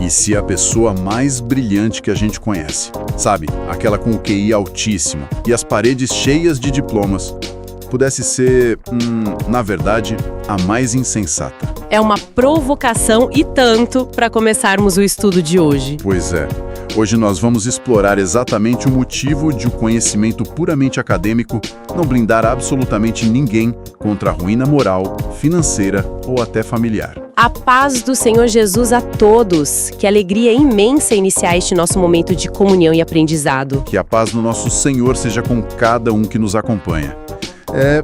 E se a pessoa mais brilhante que a gente conhece, sabe? Aquela com o QI altíssimo e as paredes cheias de diplomas, pudesse ser, na verdade, a mais insensata. É uma provocação e tanto para começarmos o estudo de hoje. Pois é. Hoje nós vamos explorar exatamente o motivo de o conhecimento puramente acadêmico não blindar absolutamente ninguém contra a ruína moral, financeira ou até familiar. A paz do Senhor Jesus a todos! Que alegria imensa iniciar este nosso momento de comunhão e aprendizado. Que a paz do nosso Senhor seja com cada um que nos acompanha. É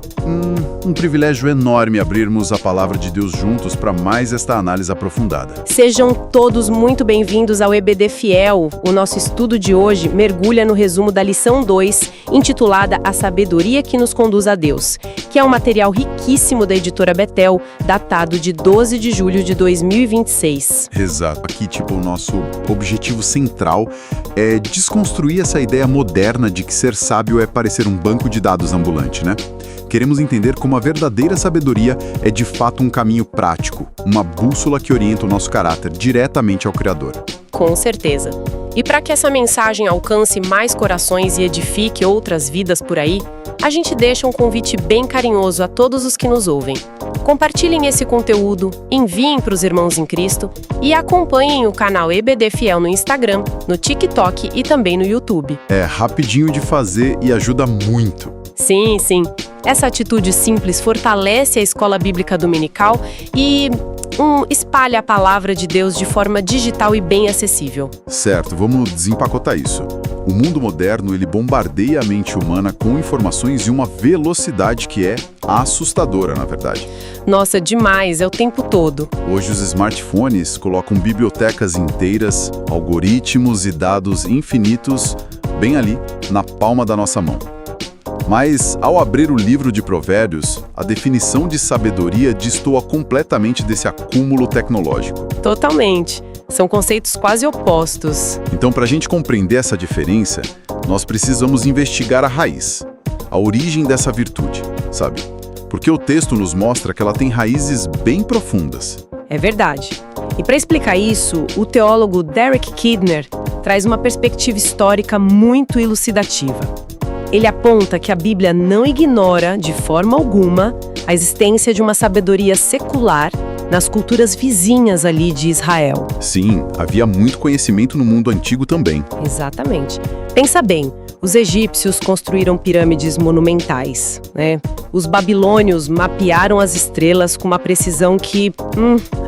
um privilégio enorme abrirmos a palavra de Deus juntos para mais esta análise aprofundada. Sejam todos muito bem-vindos ao EBD Fiel. O nosso estudo de hoje mergulha no resumo da lição 2, intitulada A Sabedoria que nos conduz a Deus, que é um material riquíssimo da editora Betel, datado de 12 de julho de 2026. Exato. Aqui, o nosso objetivo central é desconstruir essa ideia moderna de que ser sábio é parecer um banco de dados ambulante, né? Queremos entender como a verdadeira sabedoria é de fato um caminho prático, uma bússola que orienta o nosso caráter diretamente ao Criador. Com certeza. E para que essa mensagem alcance mais corações e edifique outras vidas por aí, a gente deixa um convite bem carinhoso a todos os que nos ouvem. Compartilhem esse conteúdo, enviem para os irmãos em Cristo e acompanhem o canal EBD Fiel no Instagram, no TikTok e também no YouTube. É rapidinho de fazer e ajuda muito. Sim, sim. Essa atitude simples fortalece a escola bíblica dominical e espalha a palavra de Deus de forma digital e bem acessível. Certo, vamos desempacotar isso. O mundo moderno, ele bombardeia a mente humana com informações em uma velocidade que é assustadora, na verdade. Nossa, demais, é o tempo todo. Hoje os smartphones colocam bibliotecas inteiras, algoritmos e dados infinitos bem ali, na palma da nossa mão. Mas, ao abrir o livro de Provérbios, a definição de sabedoria destoa completamente desse acúmulo tecnológico. Totalmente. São conceitos quase opostos. Então, para a gente compreender essa diferença, nós precisamos investigar a raiz, a origem dessa virtude, sabe? Porque o texto nos mostra que ela tem raízes bem profundas. É verdade. E para explicar isso, o teólogo Derek Kidner traz uma perspectiva histórica muito elucidativa. Ele aponta que a Bíblia não ignora, de forma alguma, a existência de uma sabedoria secular nas culturas vizinhas ali de Israel. Sim, havia muito conhecimento no mundo antigo também. Exatamente. Pensa bem, os egípcios construíram pirâmides monumentais, né? Os babilônios mapearam as estrelas com uma precisão que,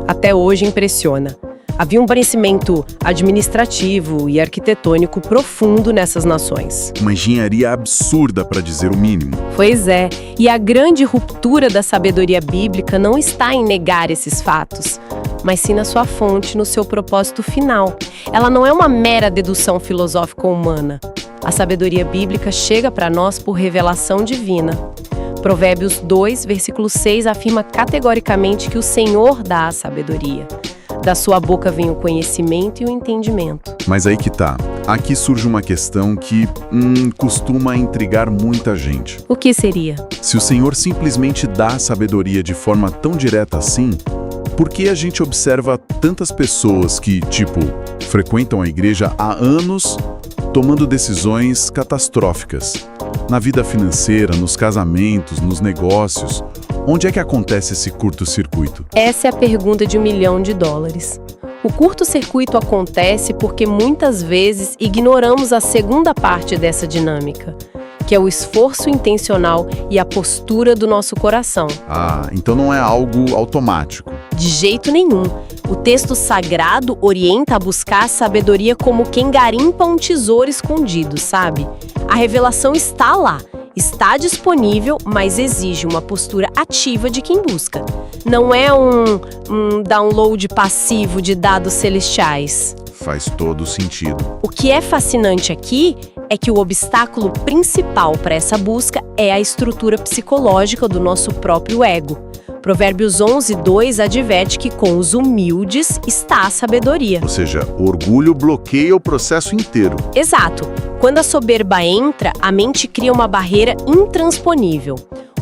até hoje impressiona. Havia um conhecimento administrativo e arquitetônico profundo nessas nações. Uma engenharia absurda, para dizer o mínimo. Pois é, e a grande ruptura da sabedoria bíblica não está em negar esses fatos, mas sim na sua fonte, no seu propósito final. Ela não é uma mera dedução filosófica humana. A sabedoria bíblica chega para nós por revelação divina. Provérbios 2, versículo 6 afirma categoricamente que o Senhor dá a sabedoria. Da sua boca vem o conhecimento e o entendimento. Mas aí que tá. Aqui surge uma questão que costuma intrigar muita gente. O que seria? Se o Senhor simplesmente dá a sabedoria de forma tão direta assim, por que a gente observa tantas pessoas que, frequentam a igreja há anos tomando decisões catastróficas? Na vida financeira, nos casamentos, nos negócios. Onde é que acontece esse curto-circuito? Essa é a pergunta de $1 milhão. O curto-circuito acontece porque muitas vezes ignoramos a segunda parte dessa dinâmica, que é o esforço intencional e a postura do nosso coração. Ah, então não é algo automático. De jeito nenhum. O texto sagrado orienta a buscar a sabedoria como quem garimpa um tesouro escondido, sabe? A revelação está lá. Está disponível, mas exige uma postura ativa de quem busca. Não é um download passivo de dados celestiais. Faz todo sentido. O que é fascinante aqui é que o obstáculo principal para essa busca é a estrutura psicológica do nosso próprio ego. Provérbios 11:2 adverte que com os humildes está a sabedoria. Ou seja, o orgulho bloqueia o processo inteiro. Exato. Quando a soberba entra, a mente cria uma barreira intransponível.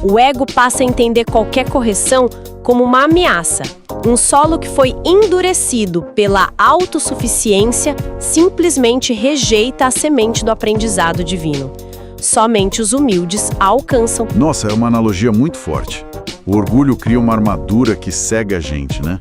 O ego passa a entender qualquer correção como uma ameaça. Um solo que foi endurecido pela autossuficiência simplesmente rejeita a semente do aprendizado divino. Somente os humildes a alcançam. Nossa, é uma analogia muito forte. O orgulho cria uma armadura que cega a gente, né?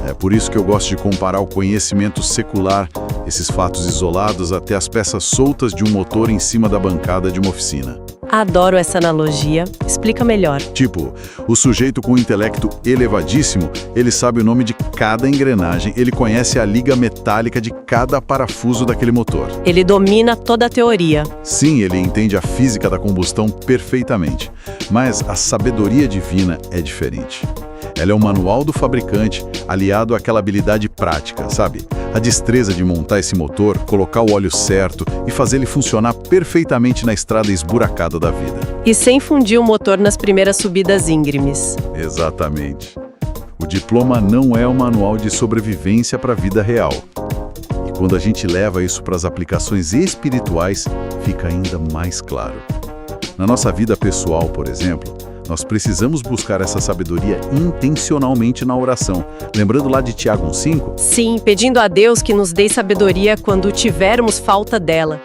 É por isso que eu gosto de comparar o conhecimento secular, esses fatos isolados, até as peças soltas de um motor em cima da bancada de uma oficina. Adoro essa analogia. Explica melhor. Tipo, o sujeito com um intelecto elevadíssimo, ele sabe o nome de cada engrenagem, ele conhece a liga metálica de cada parafuso daquele motor. Ele domina toda a teoria. Sim, ele entende a física da combustão perfeitamente, mas a sabedoria divina é diferente. Ela é o manual do fabricante, aliado àquela habilidade prática, sabe? A destreza de montar esse motor, colocar o óleo certo e fazer ele funcionar perfeitamente na estrada esburacada da vida. E sem fundir o motor nas primeiras subidas íngremes. Exatamente. O diploma não é um manual de sobrevivência para a vida real. E quando a gente leva isso para as aplicações espirituais, fica ainda mais claro. Na nossa vida pessoal, por exemplo, nós precisamos buscar essa sabedoria intencionalmente na oração. Lembrando lá de Tiago 1,5? Sim, pedindo a Deus que nos dê sabedoria quando tivermos falta dela.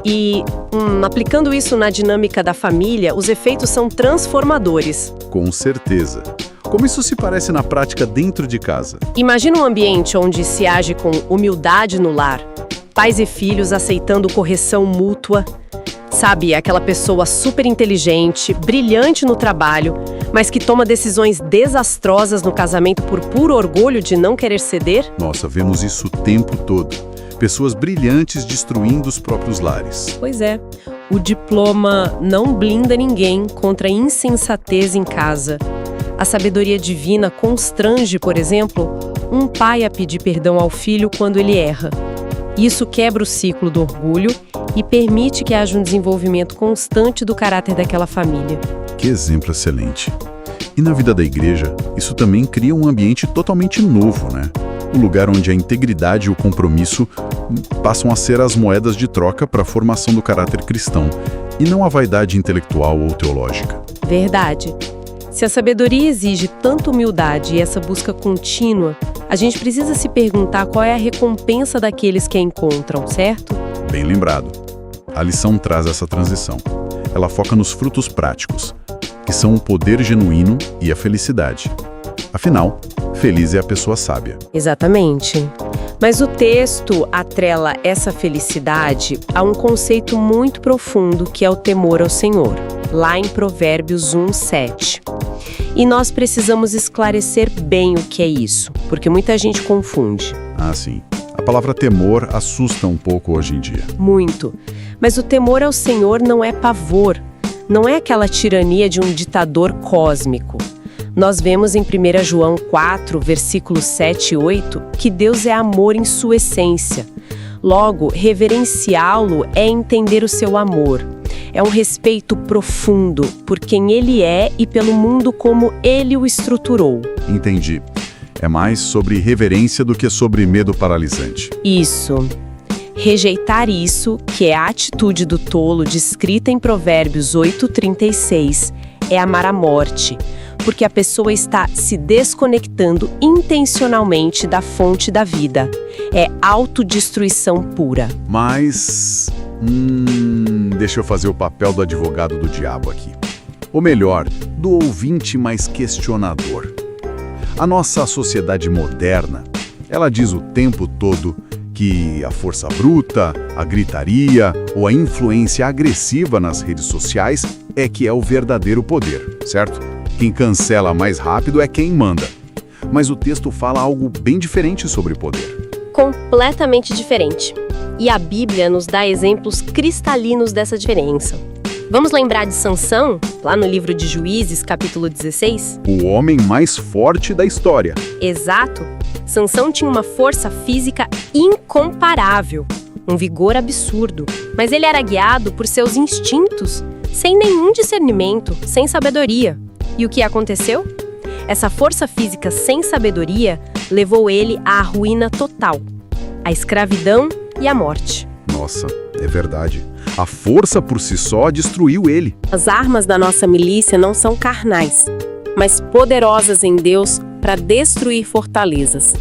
E, aplicando isso na dinâmica da família, os efeitos são transformadores. Com certeza. Como isso se parece na prática dentro de casa? Imagina um ambiente onde se age com humildade no lar, pais e filhos aceitando correção mútua. Sabe, aquela pessoa super inteligente, brilhante no trabalho, mas que toma decisões desastrosas no casamento por puro orgulho de não querer ceder? Nossa, vemos isso o tempo todo. Pessoas brilhantes destruindo os próprios lares. Pois é. O diploma não blinda ninguém contra a insensatez em casa. A sabedoria divina constrange, por exemplo, um pai a pedir perdão ao filho quando ele erra. Isso quebra o ciclo do orgulho e permite que haja um desenvolvimento constante do caráter daquela família. Que exemplo excelente. E na vida da igreja, isso também cria um ambiente totalmente novo, né? Um lugar onde a integridade e o compromisso passam a ser as moedas de troca para a formação do caráter cristão, e não a vaidade intelectual ou teológica. Verdade. Se a sabedoria exige tanta humildade e essa busca contínua, a gente precisa se perguntar qual é a recompensa daqueles que a encontram, certo? Bem lembrado. A lição traz essa transição. Ela foca nos frutos práticos, que são o poder genuíno e a felicidade. Afinal, feliz é a pessoa sábia. Exatamente. Mas o texto atrela essa felicidade a um conceito muito profundo que é o temor ao Senhor, lá em Provérbios 1:7. E nós precisamos esclarecer bem o que é isso, porque muita gente confunde. Ah, sim. A palavra temor assusta um pouco hoje em dia. Muito. Mas o temor ao Senhor não é pavor, não é aquela tirania de um ditador cósmico. Nós vemos em 1 João 4, versículos 7 e 8, que Deus é amor em sua essência. Logo, reverenciá-lo é entender o seu amor. É um respeito profundo por quem ele é e pelo mundo como ele o estruturou. Entendi. É mais sobre reverência do que sobre medo paralisante. Isso. Rejeitar isso, que é a atitude do tolo descrita em Provérbios 8:36, é amar a morte, porque a pessoa está se desconectando intencionalmente da fonte da vida. É autodestruição pura. Mas... deixa eu fazer o papel do advogado do diabo aqui. Ou melhor, do ouvinte mais questionador. A nossa sociedade moderna, ela diz o tempo todo que a força bruta, a gritaria ou a influência agressiva nas redes sociais é que é o verdadeiro poder, certo? Quem cancela mais rápido é quem manda. Mas o texto fala algo bem diferente sobre poder. Completamente diferente. E a Bíblia nos dá exemplos cristalinos dessa diferença. Vamos lembrar de Sansão, lá no livro de Juízes, capítulo 16? O homem mais forte da história. Exato. Sansão tinha uma força física incomparável, um vigor absurdo, mas ele era guiado por seus instintos, sem nenhum discernimento, sem sabedoria. E o que aconteceu? Essa força física sem sabedoria levou ele à ruína total, à escravidão e à morte. Nossa, é verdade. A força por si só destruiu ele. As armas da nossa milícia não são carnais, mas poderosas em Deus para destruir fortalezas.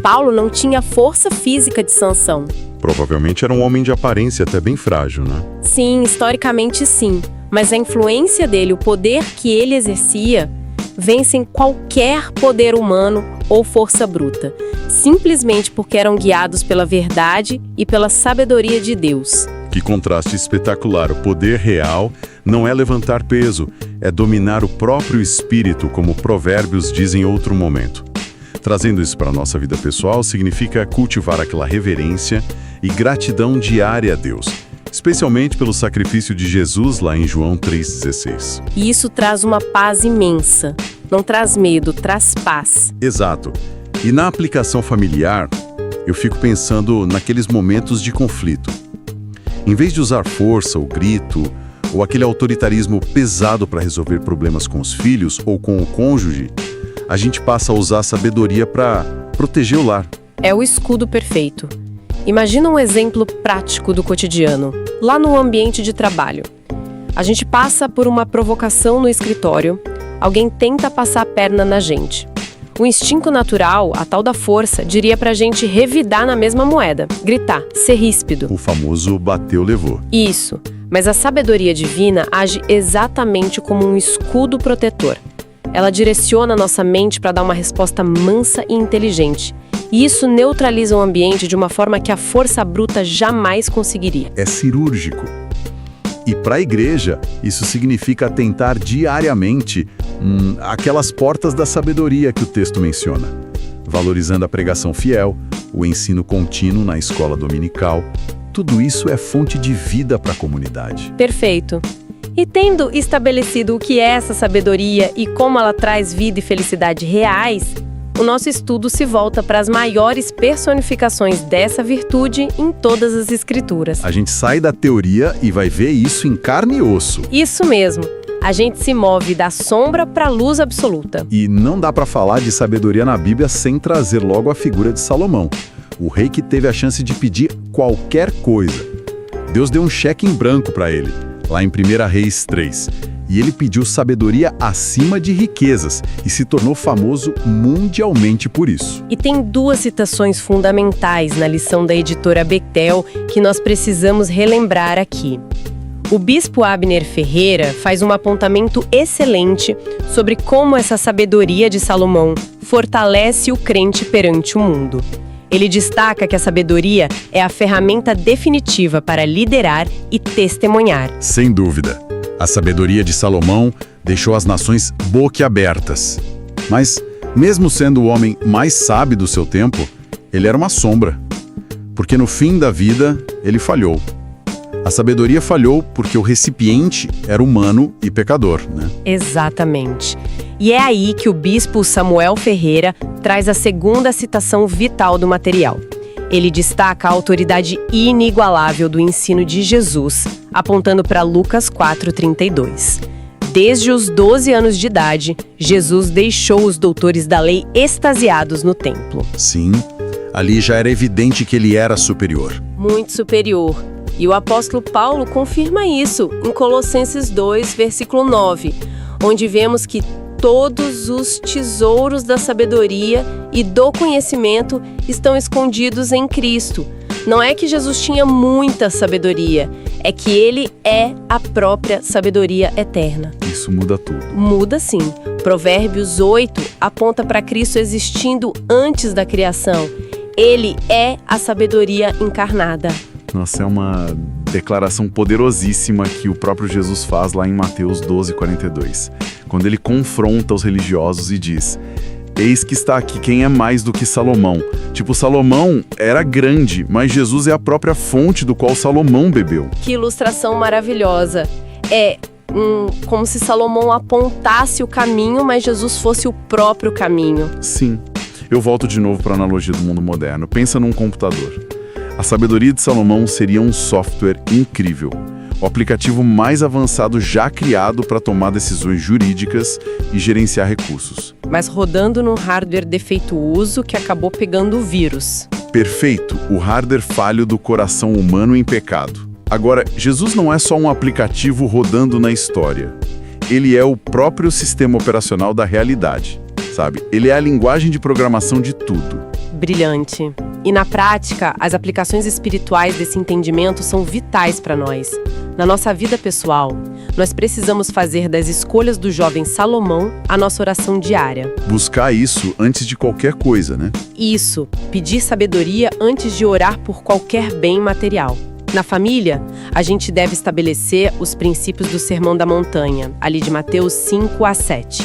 Paulo não tinha força física de Sansão. Provavelmente era um homem de aparência até bem frágil, né? Sim, historicamente sim, mas a influência dele, o poder que ele exercia, vencem qualquer poder humano ou força bruta, simplesmente porque eram guiados pela verdade e pela sabedoria de Deus. Que contraste espetacular! O poder real não é levantar peso, é dominar o próprio espírito, como Provérbios diz em outro momento. Trazendo isso para a nossa vida pessoal, significa cultivar aquela reverência e gratidão diária a Deus, especialmente pelo sacrifício de Jesus lá em João 3,16. E isso traz uma paz imensa. Não traz medo, traz paz. Exato. E na aplicação familiar, eu fico pensando naqueles momentos de conflito. Em vez de usar força, o grito, ou aquele autoritarismo pesado para resolver problemas com os filhos ou com o cônjuge, a gente passa a usar a sabedoria para proteger o lar. É o escudo perfeito. Imagina um exemplo prático do cotidiano, lá no ambiente de trabalho. A gente passa por uma provocação no escritório, alguém tenta passar a perna na gente. O instinto natural, a tal da força, diria pra gente revidar na mesma moeda, gritar, ser ríspido. O famoso bateu, levou. Isso, mas a sabedoria divina age exatamente como um escudo protetor. Ela direciona a nossa mente para dar uma resposta mansa e inteligente. E isso neutraliza o ambiente de uma forma que a força bruta jamais conseguiria. É cirúrgico. E para a igreja, isso significa atentar diariamente aquelas portas da sabedoria que o texto menciona, valorizando a pregação fiel, o ensino contínuo na escola dominical. Tudo isso é fonte de vida para a comunidade. Perfeito. E tendo estabelecido o que é essa sabedoria e como ela traz vida e felicidade reais, o nosso estudo se volta para as maiores personificações dessa virtude em todas as escrituras. A gente sai da teoria e vai ver isso em carne e osso. Isso mesmo. A gente se move da sombra para a luz absoluta. E não dá para falar de sabedoria na Bíblia sem trazer logo a figura de Salomão, o rei que teve a chance de pedir qualquer coisa. Deus deu um cheque em branco para ele, lá em 1 Reis 3. E ele pediu sabedoria acima de riquezas e se tornou famoso mundialmente por isso. E tem duas citações fundamentais na lição da editora Bechtel que nós precisamos relembrar aqui. O bispo Abner Ferreira faz um apontamento excelente sobre como essa sabedoria de Salomão fortalece o crente perante o mundo. Ele destaca que a sabedoria é a ferramenta definitiva para liderar e testemunhar. Sem dúvida. A sabedoria de Salomão deixou as nações boquiabertas. Mas, mesmo sendo o homem mais sábio do seu tempo, ele era uma sombra. Porque no fim da vida, ele falhou. A sabedoria falhou porque o recipiente era humano e pecador, né? Exatamente. E é aí que o bispo Samuel Ferreira traz a segunda citação vital do material. Ele destaca a autoridade inigualável do ensino de Jesus, apontando para Lucas 4,32. Desde os 12 anos de idade, Jesus deixou os doutores da lei extasiados no templo. Sim, ali já era evidente que ele era superior. Muito superior. E o apóstolo Paulo confirma isso em Colossenses 2, versículo 9, onde vemos que todos os tesouros da sabedoria e do conhecimento estão escondidos em Cristo. Não é que Jesus tinha muita sabedoria, é que ele é a própria sabedoria eterna. Isso muda tudo. Muda sim. Provérbios 8 aponta para Cristo existindo antes da criação. Ele é a sabedoria encarnada. Nossa, é uma declaração poderosíssima que o próprio Jesus faz lá em Mateus 12:42, quando ele confronta os religiosos e diz: eis que está aqui quem é mais do que Salomão. Tipo, Salomão era grande, mas Jesus é a própria fonte do qual Salomão bebeu. Que ilustração maravilhosa. É como se Salomão apontasse o caminho, mas Jesus fosse o próprio caminho. Sim. Eu volto de novo para a analogia do mundo moderno. Pensa num computador. A sabedoria de Salomão seria um software incrível, o aplicativo mais avançado já criado para tomar decisões jurídicas e gerenciar recursos. Mas rodando num hardware defeituoso que acabou pegando o vírus. Perfeito, o hardware falho do coração humano em pecado. Agora, Jesus não é só um aplicativo rodando na história. Ele é o próprio sistema operacional da realidade, sabe? Ele é a linguagem de programação de tudo. Brilhante. E na prática, as aplicações espirituais desse entendimento são vitais para nós. Na nossa vida pessoal, nós precisamos fazer das escolhas do jovem Salomão a nossa oração diária. Buscar isso antes de qualquer coisa, né? Isso, pedir sabedoria antes de orar por qualquer bem material. Na família, a gente deve estabelecer os princípios do Sermão da Montanha, ali de Mateus 5-7.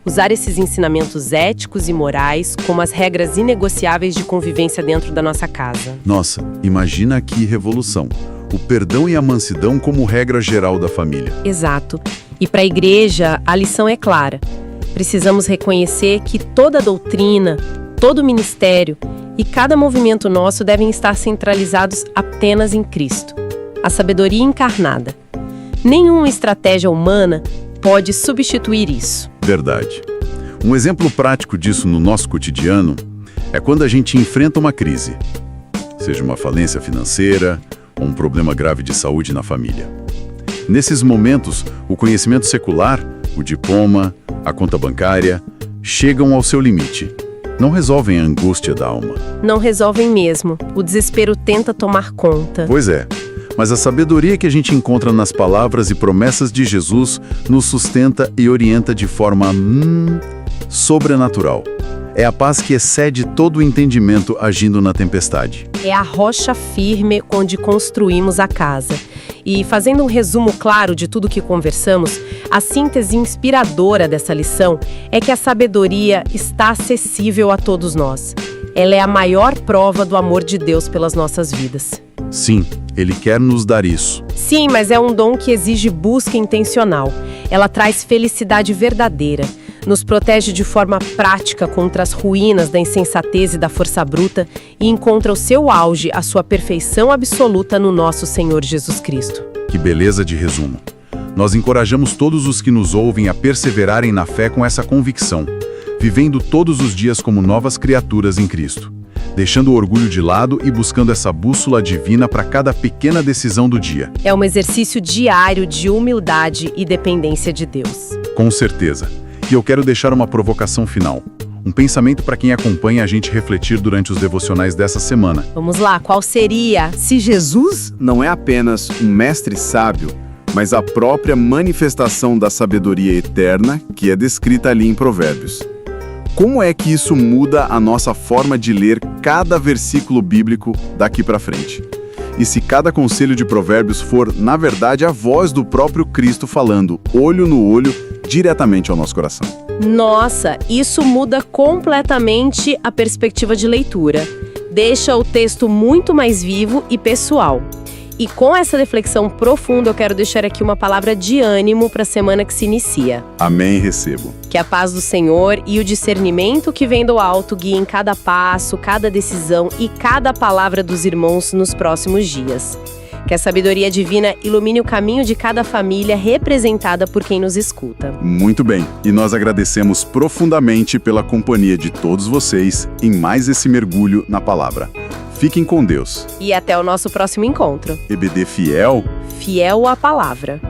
Usar esses ensinamentos éticos e morais como as regras inegociáveis de convivência dentro da nossa casa. Nossa, imagina que revolução. O perdão e a mansidão como regra geral da família. Exato. E para a igreja, a lição é clara. Precisamos reconhecer que toda doutrina, todo ministério e cada movimento nosso devem estar centralizados apenas em Cristo, a sabedoria encarnada. Nenhuma estratégia humana pode substituir isso. Verdade. Um exemplo prático disso no nosso cotidiano é quando a gente enfrenta uma crise, seja uma falência financeira ou um problema grave de saúde na família. Nesses momentos, o conhecimento secular, o diploma, a conta bancária, chegam ao seu limite. Não resolvem a angústia da alma. Não resolvem mesmo. O desespero tenta tomar conta. Pois é. Mas a sabedoria que a gente encontra nas palavras e promessas de Jesus nos sustenta e orienta de forma sobrenatural. É a paz que excede todo o entendimento agindo na tempestade. É a rocha firme onde construímos a casa. E fazendo um resumo claro de tudo que conversamos, a síntese inspiradora dessa lição é que a sabedoria está acessível a todos nós. Ela é a maior prova do amor de Deus pelas nossas vidas. Sim, Ele quer nos dar isso. Sim, mas é um dom que exige busca intencional. Ela traz felicidade verdadeira, nos protege de forma prática contra as ruínas da insensatez e da força bruta e encontra o seu auge, a sua perfeição absoluta no nosso Senhor Jesus Cristo. Que beleza de resumo. Nós encorajamos todos os que nos ouvem a perseverarem na fé com essa convicção, vivendo todos os dias como novas criaturas em Cristo, deixando o orgulho de lado e buscando essa bússola divina para cada pequena decisão do dia. É um exercício diário de humildade e dependência de Deus. Com certeza. E eu quero deixar uma provocação final. Um pensamento para quem acompanha a gente refletir durante os devocionais dessa semana. Vamos lá, qual seria? Se Jesus não é apenas um mestre sábio, mas a própria manifestação da sabedoria eterna que é descrita ali em Provérbios, como é que isso muda a nossa forma de ler cada versículo bíblico daqui para frente? E se cada conselho de Provérbios for, na verdade, a voz do próprio Cristo falando, olho no olho, diretamente ao nosso coração? Nossa, isso muda completamente a perspectiva de leitura. Deixa o texto muito mais vivo e pessoal. E com essa reflexão profunda, eu quero deixar aqui uma palavra de ânimo para a semana que se inicia. Amém, recebo. Que a paz do Senhor e o discernimento que vem do alto guiem cada passo, cada decisão e cada palavra dos irmãos nos próximos dias. Que a sabedoria divina ilumine o caminho de cada família representada por quem nos escuta. Muito bem, e nós agradecemos profundamente pela companhia de todos vocês em mais esse mergulho na palavra. Fiquem com Deus. E até o nosso próximo encontro. EBD fiel. Fiel à palavra.